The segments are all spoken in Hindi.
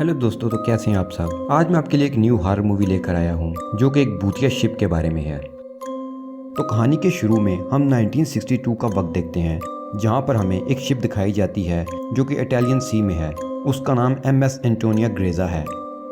हेलो दोस्तों, तो कैसे हैं आप सब। आज मैं आपके लिए एक न्यू हॉरर मूवी लेकर आया हूं जो कि एक भूतिया शिप के बारे में है। तो कहानी के शुरू में हम 1962 का वक्त देखते हैं, जहां पर हमें एक शिप दिखाई जाती है जो कि इटालियन सी में है। उसका नाम MS एंटोनिया ग्रेजा है।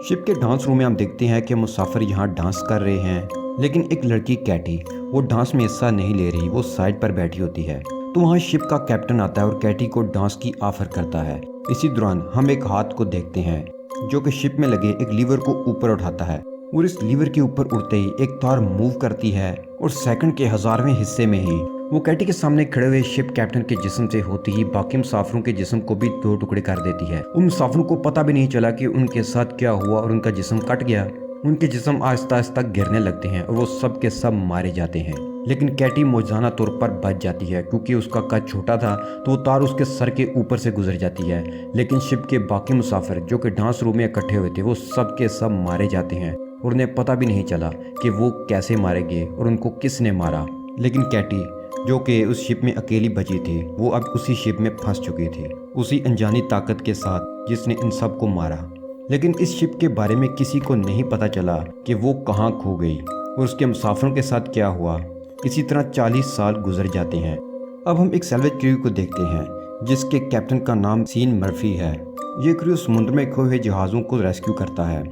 शिप के डांस रूम में हम देखते हैं कि मुसाफिर यहाँ डांस कर रहे हैं, लेकिन एक लड़की कैटी वो डांस में हिस्सा नहीं ले रही, वो साइड पर बैठी होती है। तो वहाँ शिप का कैप्टन आता है और कैटी को डांस की ऑफर करता है। इसी दौरान हम एक हाथ को देखते हैं जो कि शिप में लगे एक लीवर को ऊपर उठाता है, और इस लीवर के ऊपर उड़ते ही एक तार मूव करती है और सेकंड के 1000वें हिस्से में ही वो कैटी के सामने खड़े हुए शिप कैप्टन के जिस्म से होती ही बाकी मुसाफिरों के जिस्म को भी 2 टुकड़े कर देती है। उन मुसाफिरों को पता भी नहीं चला कि उनके साथ क्या हुआ और उनका जिस्म कट गया। उनके जिस्म आहिस्ता आहिस्ता गिरने लगते हैं और वो सब के सब मारे जाते हैं। लेकिन कैटी मौजूदा तौर पर बच जाती है, क्योंकि उसका कद छोटा था तो वो तार उसके सर के ऊपर से गुजर जाती है। लेकिन शिप के बाकी मुसाफिर जो कि डांस रूम में इकट्ठे हुए थे, वो सब के सब मारे जाते हैं और उन्हें पता भी नहीं चला कि वो कैसे मारे गए और उनको किसने मारा। लेकिन कैटी जो कि उस शिप में अकेली बची थी, वो अब उसी शिप में फंस चुकी थी, उसी अनजानी ताकत के साथ जिसने इन सब को मारा। लेकिन इस शिप के बारे में किसी को नहीं पता चला कि वो कहाँ खो गई और उसके मुसाफिरों के साथ क्या हुआ। इसी तरह 40 साल गुजर जाते हैं। अब हम एक सैल्वेज क्रू को देखते हैं जिसके कैप्टन का नाम सीन मर्फी है। ये क्रू समुद्र में खोए हुए जहाज़ों को रेस्क्यू करता है।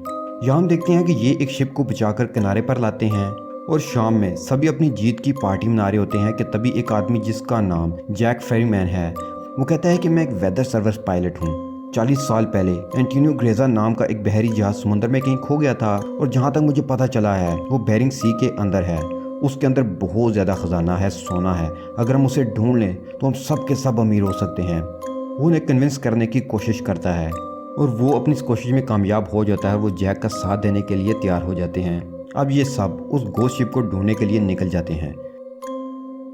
यहाँ हम देखते हैं कि ये एक शिप को बचाकर किनारे पर लाते हैं और शाम में सभी अपनी जीत की पार्टी मना रहे होते हैं कि तभी एक आदमी जिसका नाम जैक फेरीमैन है, वो कहता है कि मैं एक वेदर सर्विस पायलट हूँ। 40 साल पहले एंटोनियो ग्रेजा नाम का एक बहरी जहाज समुद्र में कहीं खो गया था, और जहाँ तक मुझे पता चला है वो बेरिंग सी के अंदर है। उसके अंदर बहुत ज़्यादा खजाना है, सोना है। अगर हम उसे ढूंढ लें तो हम सब के सब अमीर हो सकते हैं। वो उन्हें कन्विंस करने की कोशिश करता है और वो अपनी इस कोशिश में कामयाब हो जाता है। वो जैक का साथ देने के लिए तैयार हो जाते हैं। अब ये सब उस गोस्ट शिप को ढूंढने के लिए निकल जाते हैं।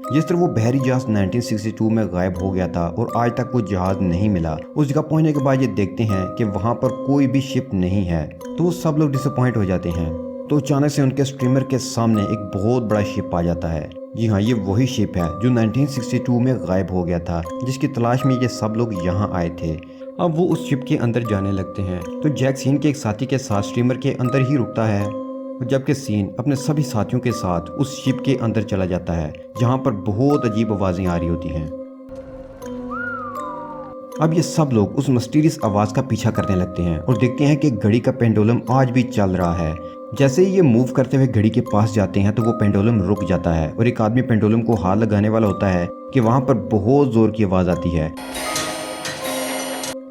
जिस तरह वो बहरी जहाज 1962 में गायब हो गया था और आज तक वो जहाज नहीं मिला, उस जगह पहुंचने के बाद ये देखते हैं कि वहां पर कोई भी शिप नहीं है, तो वो सब लोग डिसअपॉइंट हो जाते हैं। तो अचानक से उनके स्ट्रीमर के सामने एक बहुत बड़ा शिप आ जाता है। जी हाँ, ये वही शिप है जो 1962 में गायब हो गया था, जिसकी तलाश में ये सब लोग यहाँ आए थे। अब वो उस शिप के अंदर जाने लगते हैं, तो जैक सीन के एक साथी के साथ स्ट्रीमर के अंदर ही रुकता है, जबकि सीन अपने सभी साथियों के साथ उस शिप के अंदर चला जाता है, जहाँ पर बहुत अजीब आवाज़ें आ रही होती हैं। अब ये सब लोग उस मिस्टीरियस आवाज़ का पीछा करने लगते हैं और देखते हैं कि घड़ी का पेंडुलम आज भी चल रहा है। जैसे ही ये मूव करते हुए घड़ी के पास जाते हैं तो वो पेंडुलम रुक जाता है और एक आदमी पेंडुलम को हाथ लगाने वाला होता है कि वहाँ पर बहुत ज़ोर की आवाज़ आती है,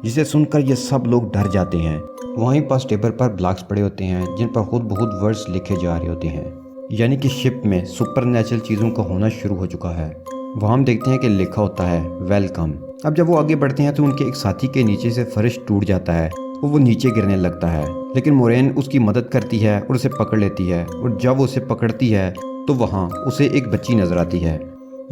जिसे सुनकर ये सब लोग डर जाते हैं। वहीं पास टेबल पर ब्लॉक्स पड़े होते हैं जिन पर खुद बहुत वर्ड्स लिखे जा रहे होते हैं, यानी कि शिप में सुपरनैचुरल चीज़ों का होना शुरू हो चुका है। वहाँ हम देखते हैं कि लिखा होता है वेलकम। अब जब वो आगे बढ़ते हैं तो उनके एक साथी के नीचे से फर्श टूट जाता है और वो नीचे गिरने लगता है, लेकिन मोरेन उसकी मदद करती है और उसे पकड़ लेती है। और जब वो उसे पकड़ती है तो वहाँ उसे एक बच्ची नजर आती है।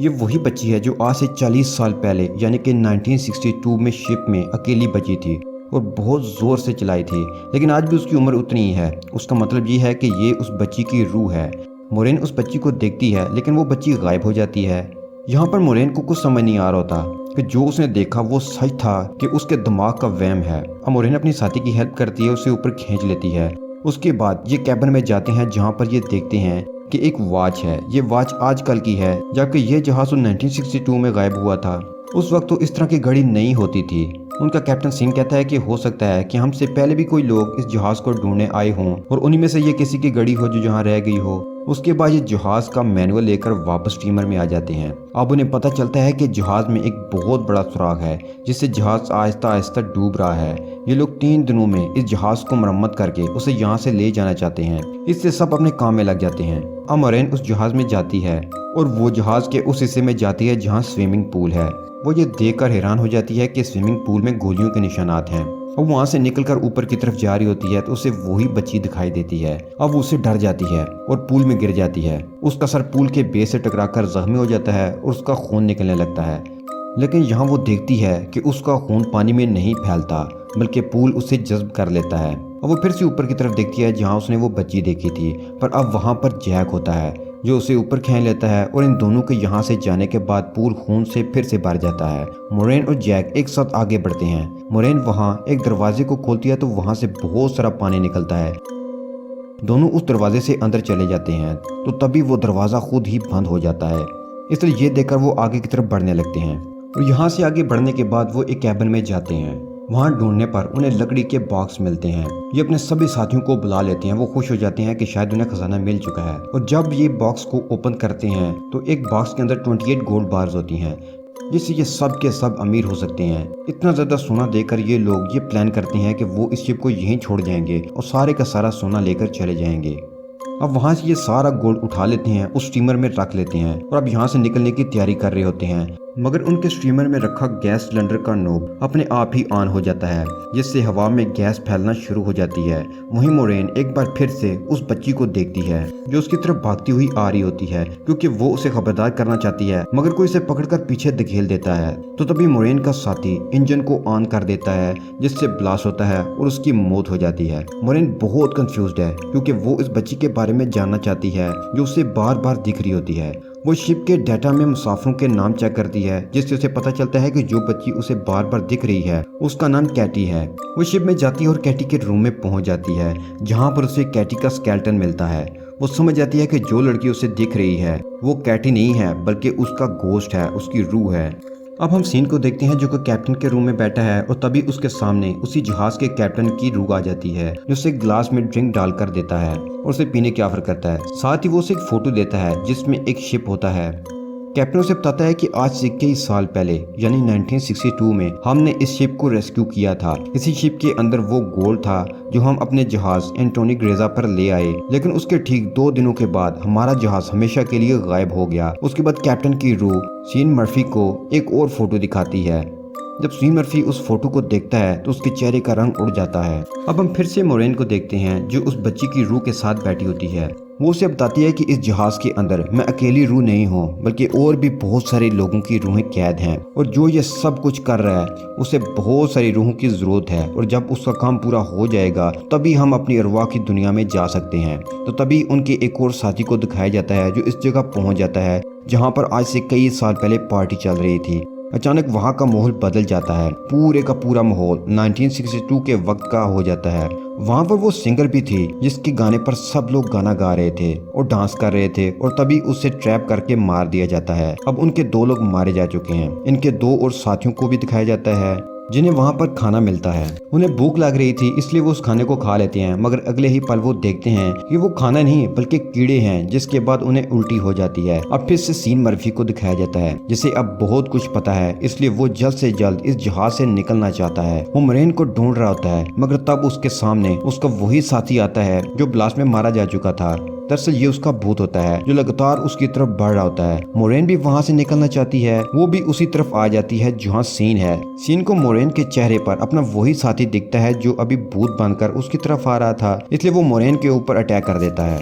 ये वही बच्ची है जो आज से 40 साल पहले यानी कि 1962 में शिप में अकेली बची थी और बहुत ज़ोर से चलाई थी, लेकिन आज भी उसकी उम्र उतनी ही है। उसका मतलब ये है कि ये उस बच्ची की रूह है। मोरेन उस बच्ची को देखती है, लेकिन वो बच्ची गायब हो जाती है। यहाँ पर मोरेन को कुछ समझ नहीं आ रहा होता कि जो उसने देखा वो सच था कि उसके दिमाग का वहम है। अब मोरेन अपनी साथी की हेल्प करती है, उसे ऊपर खींच लेती है। उसके बाद ये कैबिन में जाते हैं, जहाँ पर ये देखते हैं कि एक वॉच है। ये वॉच आजकल की है, जबकि ये जहाज 1962 में गायब हुआ था। उस वक्त तो इस तरह की घड़ी नहीं होती थी। उनका कैप्टन सीन कहता है कि हो सकता है कि हमसे पहले भी कोई लोग इस जहाज को ढूंढने आए हों और उन्हीं में से ये किसी की घड़ी हो जो जहाँ रह गई हो। उसके बाद ये जहाज का मैनुअल लेकर वापस स्टीमर में आ जाते हैं। अब उन्हें पता चलता है कि जहाज में एक बहुत बड़ा सुराग है, जिससे जहाज आहिस्ता आहिस्ता डूब रहा है। ये लोग 3 दिनों में इस जहाज को मरम्मत करके उसे यहाँ से ले जाना चाहते हैं। इससे सब अपने काम में लग जाते हैं। अब मोरेन उस जहाज में जाती है और वो जहाज के उस हिस्से में जाती है जहाँ स्विमिंग पूल है। वो ये देखकर हैरान हो जाती है कि स्विमिंग पूल में गोलियों के निशानात हैं। अब वहाँ से निकलकर ऊपर की तरफ जा रही होती है तो उसे वही बच्ची दिखाई देती है। अब उसे डर जाती है और पूल में गिर जाती है। उसका सर पूल के बेस से टकराकर जख्मी हो जाता है और उसका खून निकलने लगता है। लेकिन यहाँ वो देखती है कि उसका खून पानी में नहीं फैलता, बल्कि पूल उसे जज्ब कर लेता है। और वो फिर से ऊपर की तरफ देखती है जहाँ उसने वो बच्ची देखी थी, पर अब वहाँ पर जैक होता है। जो उसे ऊपर खींच लेता है और इन दोनों के यहाँ से जाने के बाद पूल खून से फिर से भर जाता है। मोरेन और जैक एक साथ आगे बढ़ते हैं। मोरेन वहाँ एक दरवाजे को खोलती है तो वहाँ से बहुत सारा पानी निकलता है। दोनों उस दरवाजे से अंदर चले जाते हैं तो तभी वो दरवाज़ा खुद ही बंद हो जाता है। इसलिए ये देखकर वो आगे की तरफ बढ़ने लगते हैं और यहाँ से आगे बढ़ने के बाद वो एक कैबिन में जाते हैं। वहाँ ढूंढने पर उन्हें लकड़ी के बॉक्स मिलते हैं। ये अपने सभी साथियों को बुला लेते हैं। वो खुश हो जाते हैं कि शायद उन्हें खजाना मिल चुका है। और जब ये बॉक्स को ओपन करते हैं तो एक बॉक्स के अंदर 28 गोल्ड बार्स होती हैं, जिससे ये सब के सब अमीर हो सकते हैं। इतना ज्यादा सोना देकर ये लोग ये प्लान करते हैं कि वो इस शिप को यहीं छोड़ जाएंगे और सारे का सारा सोना लेकर चले जाएंगे। अब वहाँ से ये सारा गोल्ड उठा लेते हैं, उस स्टीमर में रख लेते हैं और अब यहाँ से निकलने की तैयारी कर रहे होते हैं। मगर उनके स्टीमर में रखा गैस सिलेंडर का नोब अपने आप ही ऑन हो जाता है, जिससे हवा में गैस फैलना शुरू हो जाती है। वहीं मोरेन एक बार फिर से उस बच्ची को देखती है जो उसकी तरफ भागती हुई आ रही होती है, क्योंकि वो उसे खबरदार करना चाहती है मगर कोई उसे पकड़कर पीछे धकेल देता है। तो तभी मोरेन का साथी इंजन को ऑन कर देता है, जिससे ब्लास्ट होता है और उसकी मौत हो जाती है। मोरेन बहुत कंफ्यूज्ड है क्योंकि वो इस बच्ची के बारे में जानना चाहती है जो उसे बार बार दिख रही होती है। वो शिप के डाटा में मुसाफिरों के नाम चेक करती है, जिससे उसे पता चलता है कि जो बच्ची उसे बार बार दिख रही है उसका नाम कैटी है। वो शिप में जाती है और कैटी के रूम में पहुंच जाती है, जहां पर उसे कैटी का स्केलेटन मिलता है। वो समझ जाती है कि जो लड़की उसे दिख रही है वो कैटी नहीं है बल्कि उसका गोश्त है, उसकी रूह है। अब हम सीन को देखते हैं जो कि कैप्टन के रूम में बैठा है और तभी उसके सामने उसी जहाज के कैप्टन की रूह आ जाती है, जो उसे गिलास में ड्रिंक डालकर देता है और उसे पीने की ऑफर करता है। साथ ही वो उसे एक फोटो देता है जिसमें एक शिप होता है। कैप्टन उसे बताता है कि आज से कई साल पहले यानी 1962 में हमने इस शिप को रेस्क्यू किया था। इसी शिप के अंदर वो गोल्ड था जो हम अपने जहाज एंटोनी ग्रेजा पर ले आए, लेकिन उसके ठीक 2 दिनों के बाद हमारा जहाज हमेशा के लिए गायब हो गया। उसके बाद कैप्टन की रूह सीन मर्फी को एक और फोटो दिखाती है। जब सीन मर्फी उस फोटो को देखता है तो उसके चेहरे का रंग उड़ जाता है। अब हम फिर से मोरेन को देखते हैं जो उस बच्ची की रूह के साथ बैठी होती है। वो उसे बताती है कि इस जहाज के अंदर मैं अकेली रूह नहीं हूँ बल्कि और भी बहुत सारे लोगों की रूहें कैद हैं, और जो ये सब कुछ कर रहा है उसे बहुत सारी रूहों की जरूरत है, और जब उसका काम पूरा हो जाएगा तभी हम अपनी अरवाह की दुनिया में जा सकते हैं। तो तभी उनके एक और साथी को दिखाया जाता है जो इस जगह पहुंच जाता है जहाँ पर आज से कई साल पहले पार्टी चल रही थी। अचानक वहाँ का माहौल बदल जाता है, पूरे का पूरा माहौल 1962 के वक्त का हो जाता है। वहाँ पर वो सिंगर भी थी जिसके गाने पर सब लोग गाना गा रहे थे और डांस कर रहे थे, और तभी उसे ट्रैप करके मार दिया जाता है। अब उनके 2 लोग मारे जा चुके हैं। इनके 2 और साथियों को भी दिखाया जाता है जिन्हें वहाँ पर खाना मिलता है। उन्हें भूख लग रही थी इसलिए वो उस खाने को खा लेते हैं, मगर अगले ही पल वो देखते हैं कि वो खाना नहीं बल्कि कीड़े हैं, जिसके बाद उन्हें उल्टी हो जाती है। अब फिर से सीन मर्फी को दिखाया जाता है जिसे अब बहुत कुछ पता है, इसलिए वो जल्द से जल्द इस जहाज से निकलना चाहता है। वो मोरेन को ढूंढ रहा होता है मगर तब उसके सामने उसका वही साथी आता है जो ब्लास्ट में मारा जा चुका था। दरअसल ये उसका भूत होता है जो लगातार उसकी तरफ बढ़ रहा होता है। मोरेन भी वहाँ से निकलना चाहती है, वो भी उसी तरफ आ जाती है जहाँ सीन है। सीन को मोरेन के चेहरे पर अपना वही साथी दिखता है जो अभी भूत बनकर उसकी तरफ आ रहा था, इसलिए वो मोरेन के ऊपर अटैक कर देता है,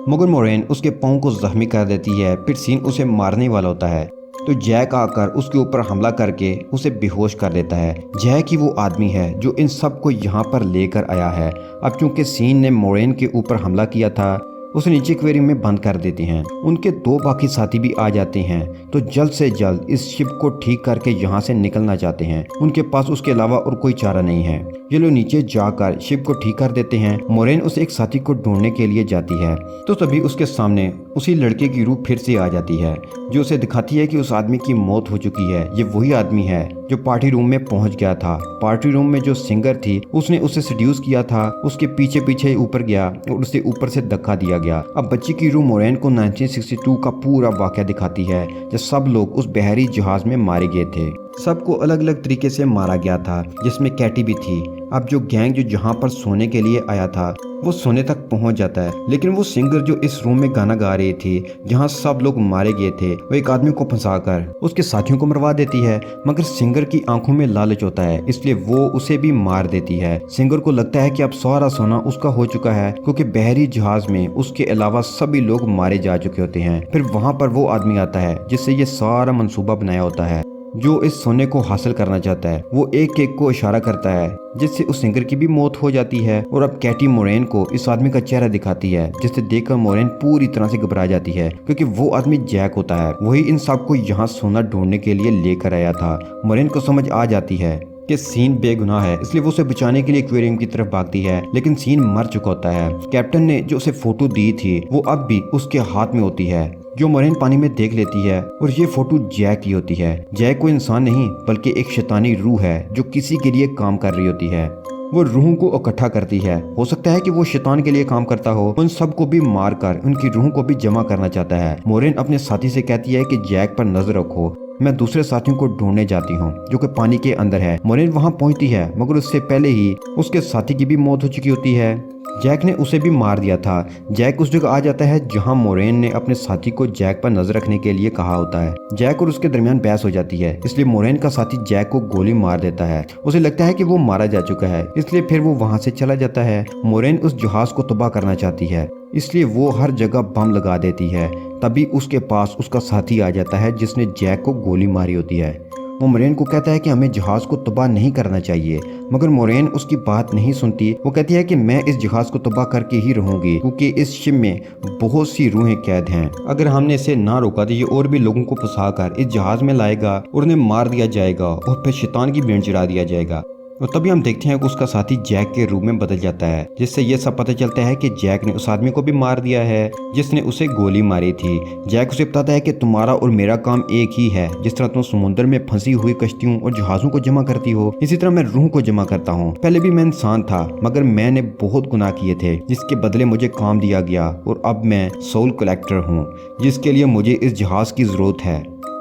मगर मोरेन उसके पाँव को जख्मी कर देती है। फिर सीन उसे मारने वाला होता है तो जैक आकर उसके ऊपर हमला करके उसे बेहोश कर देता है। जैक ही वो आदमी है जो इन सब को यहाँ पर लेकर आया है। अब चूंकि सीन ने मोरेन के ऊपर हमला किया था, उसे नीचे एक्वेरियम में बंद कर देते हैं। उनके 2 बाकी साथी भी आ जाते हैं तो जल्द से जल्द इस शिप को ठीक करके यहाँ से निकलना चाहते हैं। उनके पास उसके अलावा और कोई चारा नहीं है। ये लोग नीचे जाकर शिप को ठीक कर देते हैं। मोरेन उस एक साथी को ढूंढने के लिए जाती है तो तभी उसके सामने उसी लड़के की रूह फिर से आ जाती है जो उसे दिखाती है कि उस आदमी की मौत हो चुकी है। ये वही आदमी है जो पार्टी रूम में पहुंच गया था। पार्टी रूम में जो सिंगर थी उसने उसे सेड्यूस किया था, उसके पीछे पीछे ऊपर गया और उसे ऊपर से धक्का दिया गया। अब बच्ची की रूह मोरेन को 1962 का पूरा वाकया दिखाती है जब सब लोग उस बहरी जहाज में मारे गए थे। सबको अलग अलग तरीके से मारा गया था, जिसमें कैटी भी थी। अब जो गैंग जो जहाँ पर सोने के लिए आया था वो सोने तक पहुँच जाता है, लेकिन वो सिंगर जो इस रूम में गाना गा रही थी जहाँ सब लोग मारे गए थे, वो एक आदमी को फंसाकर उसके साथियों को मरवा देती है। मगर सिंगर की आंखों में लालच होता है इसलिए वो उसे भी मार देती है। सिंगर को लगता है कि अब सारा सोना उसका हो चुका है, क्योंकि बहरी जहाज में उसके अलावा सभी लोग मारे जा चुके होते हैं। फिर वहाँ पर वो आदमी आता है जिससे ये सारा मंसूबा बनाया होता है। जो इस सोने को हासिल करना चाहता है। वो एक एक को इशारा करता है जिससे उस सिंगर की भी मौत हो जाती है। और अब कैटी मोरेन को इस आदमी का चेहरा दिखाती है जिसे देखकर मोरेन पूरी तरह से घबरा जाती है क्योंकि वो आदमी जैक होता है। वही इन सबको यहाँ सोना ढूंढने के लिए लेकर आया था। मोरेन को समझ आ जाती है कि सीन बेगुनाह है, इसलिए वो उसे बचाने के लिए एक्वेरियम की तरफ भागती है, लेकिन सीन मर चुका होता है। कैप्टन ने जो उसे फोटो दी थी वो अब भी उसके हाथ में होती है, जो मोरेन पानी में देख लेती है। और ये फोटो जैक की होती है। जैक कोई इंसान नहीं बल्कि एक शैतानी रूह है जो किसी के लिए काम कर रही होती है। वो रूहों को इकट्ठा करती है। हो सकता है कि वो शैतान के लिए काम करता हो। उन सबको भी मारकर उनकी रूहों को भी जमा करना चाहता है। मोरेन अपने साथी से कहती है कि जैक पर नजर रखो, मैं दूसरे साथियों को ढूंढने जाती हूँ जो कि पानी के अंदर है। मोरेन वहाँ पहुँचती है मगर उससे पहले ही उसके साथी की भी मौत हो चुकी होती है। जैक ने उसे भी मार दिया था। जैक उस जगह आ जाता है जहां मोरेन ने अपने साथी को जैक पर नजर रखने के लिए कहा होता है। जैक और उसके दरमियान बहस हो जाती है, इसलिए मोरेन का साथी जैक को गोली मार देता है। उसे लगता है कि वो मारा जा चुका है, इसलिए फिर वो वहां से चला जाता है। मोरेन उस जहाज को तबाह करना चाहती है, इसलिए वो हर जगह बम लगा देती है। तभी उसके पास उसका साथी आ जाता है जिसने जैक को गोली मारी होती है। वो मोरेन को कहता है कि हमें जहाज को तबाह नहीं करना चाहिए, मगर मोरेन उसकी बात नहीं सुनती। वो कहती है कि मैं इस जहाज को तबाह करके ही रहूंगी क्योंकि इस शिप में बहुत सी रूहें कैद हैं। अगर हमने इसे ना रोका तो ये और भी लोगों को फंसाकर इस जहाज में लाएगा और उन्हें मार दिया जाएगा और फिर शैतान की भेंट चढ़ा दिया जाएगा। और तभी हम देखते हैं कि उसका साथी जैक के रूप में बदल जाता है, जिससे ये सब पता चलता है कि जैक ने उस आदमी को भी मार दिया है जिसने उसे गोली मारी थी। जैक उसे बताता है कि तुम्हारा और मेरा काम एक ही है। जिस तरह तुम समुद्र में फंसी हुई कश्तियों और जहाजों को जमा करती हो, इसी तरह मैं रूह को जमा करता हूँ। पहले भी मैं इंसान था मगर मैंने बहुत गुनाह किए थे जिसके बदले मुझे काम दिया गया, और अब मैं सोल कलेक्टर हूँ जिसके लिए मुझे इस जहाज की जरूरत है।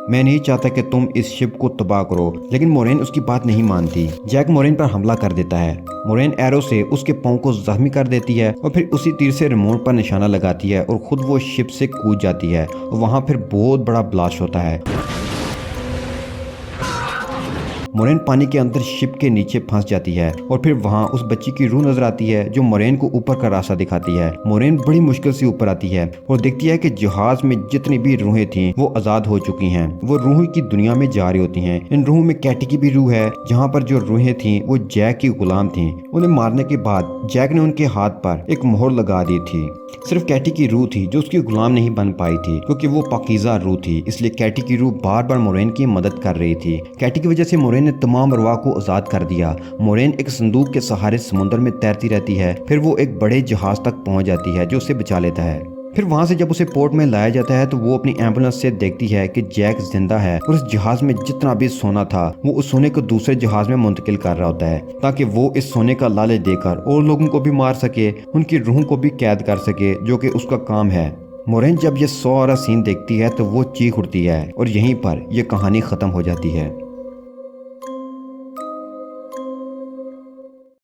मैं नहीं चाहता कि तुम इस शिप को तबाह करो। लेकिन मोरेन उसकी बात नहीं मानती। जैक मोरेन पर हमला कर देता है। मोरेन एरो से उसके पांव को जख्मी कर देती है और फिर उसी तीर से रिमोट पर निशाना लगाती है और खुद वो शिप से कूद जाती है और वहां फिर बहुत बड़ा ब्लास्ट होता है। मोरेन पानी के अंदर शिप के नीचे फंस जाती है और फिर वहाँ उस बच्ची की रूह नजर आती है जो मोरेन को ऊपर का रास्ता दिखाती है। मोरेन बड़ी मुश्किल से ऊपर आती है और देखती है कि जहाज में जितनी भी रूहें थीं वो आजाद हो चुकी हैं। वो रूह की दुनिया में जा रही होती हैं। इन रूहों में कैटी की भी रूह है, जहाँ पर जो रूहें थीं वो जैक की गुलाम थीं। उन्हें मारने के बाद जैक ने उनके हाथ पर एक मोहर लगा दी थी। सिर्फ कैटी की रूह थी जो उसकी गुलाम नहीं बन पाई थी क्योंकि वो पाकीज़ा रूह थी, इसलिए कैटी की रूह बार बार मोरेन की मदद कर रही थी। कैटी की वजह से मोरेन ने तमाम अरवाह को आजाद कर दिया। मोरेन एक संदूक के सहारे समुद्र में तैरती रहती है, फिर वो एक बड़े जहाज तक पहुंच जाती है जो उसे बचा लेता है। फिर वहां से जब उसे पोर्ट में लाया जाता है तो वो अपनी एम्बुलेंस से देखती है कि जैक जिंदा है और उस जहाज में जितना भी सोना था वो उस सोने को दूसरे जहाज में मुंतकिल कर रहा होता है ताकि वो इस सोने का लालच देकर और लोगों को भी मार सके, उनकी रूहों को भी कैद कर सके, जो कि उसका काम है। मोरेन जब ये 100 सीन देखती है तो वो चीख उठती है और यहीं पर यह कहानी खत्म हो जाती है।